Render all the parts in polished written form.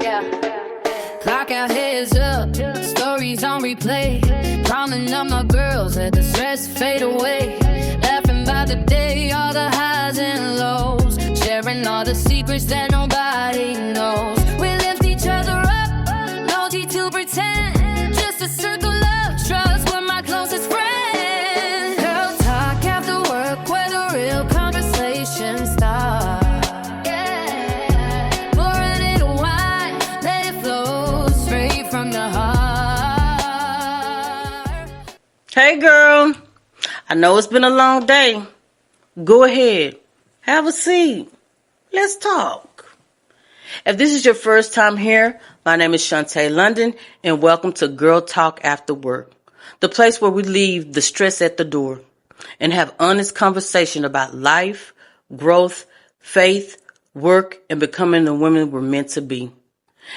Clock out, heads up, stories on replay. Calling up my girls, let the stress fade away. Laughing by the day, all the highs and lows. Sharing all the secrets that nobody knows. We lift each other up, no need to pretend. Just a circle of trust, we're my closest friends. Girl talk after work, where the real conversation starts. Hey girl, I know it's been a long day. Go ahead, have a seat. Let's talk. If this is your first time here, my name is Shante London and welcome to Girl Talk After Work, the place where we leave the stress at the door and have honest conversation about life, growth, faith, work, and becoming the women we're meant to be.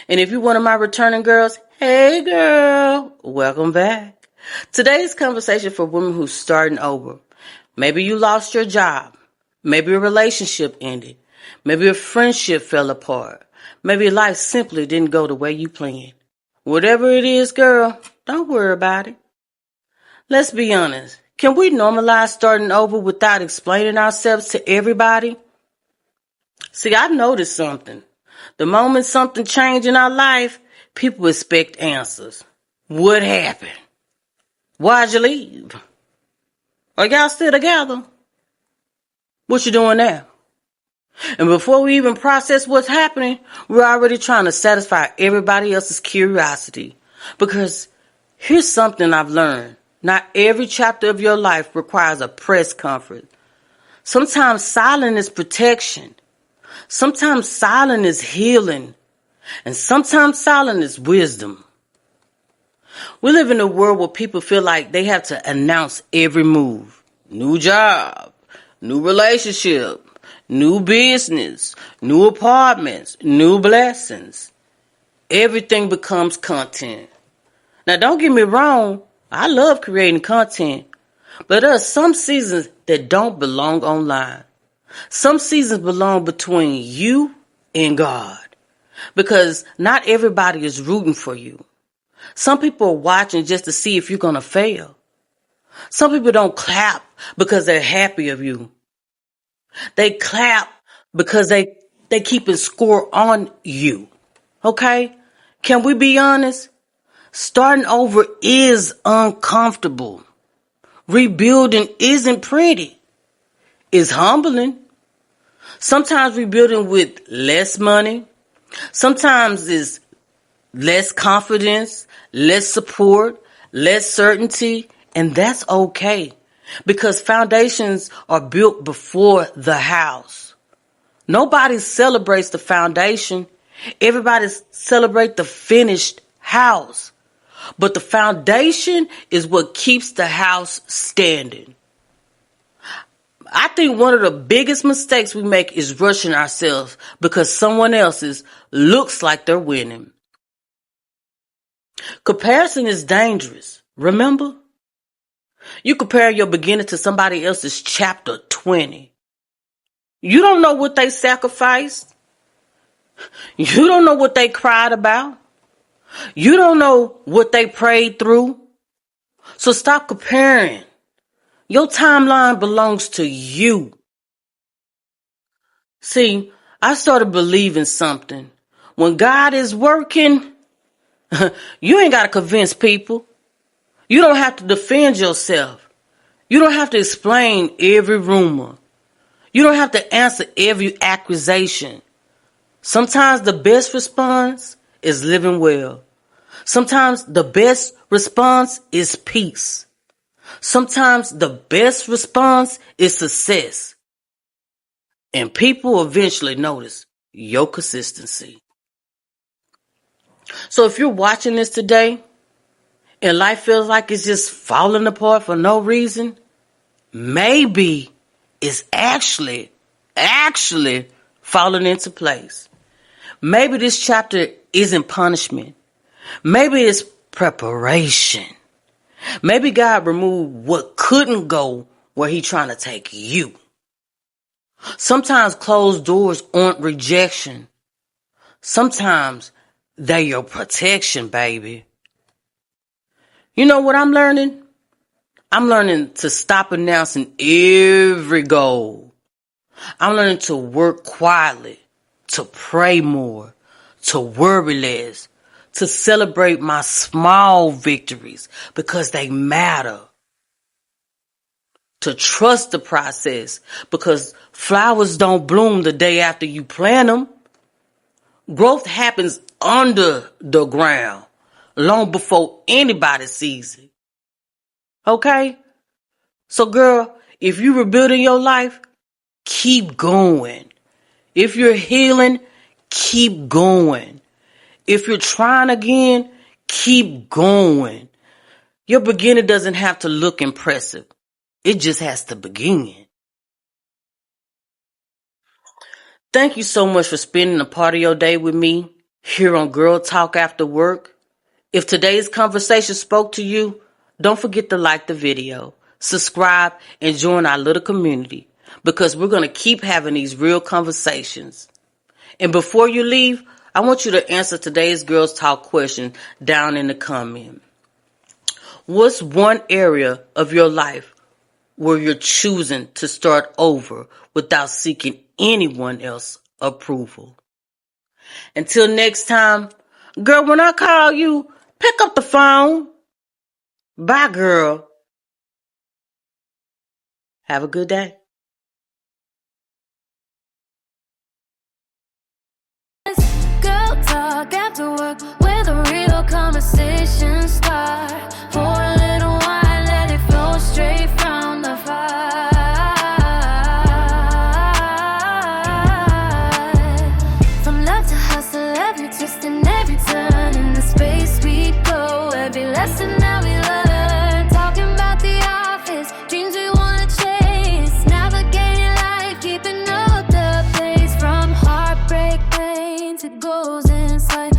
And if you're one of my returning girls, hey girl, welcome back. Today's conversation for women who's starting over. Maybe you lost your job. Maybe a relationship ended. Maybe a friendship fell apart. Maybe life simply didn't go the way you planned. Whatever it is, girl, don't worry about it. Let's be honest. Can we normalize starting over without explaining ourselves to everybody? See, I've noticed something. The moment something changed in our life, people expect answers. What happened? Why'd you leave? Are y'all still together? What you doing now? And before we even process what's happening, we're already trying to satisfy everybody else's curiosity. Because here's something I've learned. Not every chapter of your life requires a press conference. Sometimes silence is protection. Sometimes silence is healing. And sometimes silence is wisdom. We live in a world where people feel like they have to announce every move. New job, new relationship, new business, new apartments, new blessings. Everything becomes content. Now don't get me wrong, I love creating content, but there are some seasons that don't belong online. Some seasons belong between you and God, because not everybody is rooting for you. Some people are watching just to see if you're going to fail. Some people don't clap because they're happy of you. They clap because they keeping score on you. Okay? Can we be honest? Starting over is uncomfortable. Rebuilding isn't pretty. It's humbling. Sometimes rebuilding with less money. Sometimes it's less confidence, less support, less certainty, and that's okay because foundations are built before the house. Nobody celebrates the foundation. Everybody celebrates the finished house. But the foundation is what keeps the house standing. I think one of the biggest mistakes we make is rushing ourselves because someone else's looks like they're winning. Comparison is dangerous. Remember? You compare your beginning to somebody else's chapter 20. You don't know what they sacrificed. You don't know what they cried about. You don't know what they prayed through. So stop comparing. Your timeline belongs to you. See, I started believing something. When God is working, you ain't got to convince people. You don't have to defend yourself. You don't have to explain every rumor. You don't have to answer every accusation. Sometimes the best response is living well. Sometimes the best response is peace. Sometimes the best response is success. And people eventually notice your consistency. So if you're watching this today and life feels like it's just falling apart for no reason, maybe it's actually falling into place. Maybe this chapter isn't punishment. Maybe it's preparation. Maybe God removed what couldn't go where He's trying to take you. Sometimes closed doors aren't rejection. Sometimes They your protection, baby. You know what I'm learning? I'm learning to stop announcing every goal. I'm learning to work quietly, to pray more, to worry less, to celebrate my small victories because they matter. To trust the process because flowers don't bloom the day after you plant them. Growth happens under the ground long before anybody sees it. Okay? So girl, if you're rebuilding your life, keep going. If you're healing, keep going. If you're trying again, keep going. Your beginning doesn't have to look impressive. It just has to begin. Thank you so much for spending a part of your day with me here on Girl Talk After Work. If today's conversation spoke to you, don't forget to like the video, subscribe, and join our little community because we're going to keep having these real conversations. And before you leave, I want you to answer today's Girls Talk question down in the comment. What's one area of your life where you're choosing to start over without seeking anyone else's approval? Until next time, girl, when I call you, pick up the phone. Bye, girl. Have a good day. Girl talk after work, where the real conversations start. For a little while, let it flow straight from the fire. From love to hustle, every twist and every turn in the space we go. Every lesson that we learn, talking about the office, dreams we wanna chase, navigating life, keeping up the pace. From heartbreak pain to goals inside,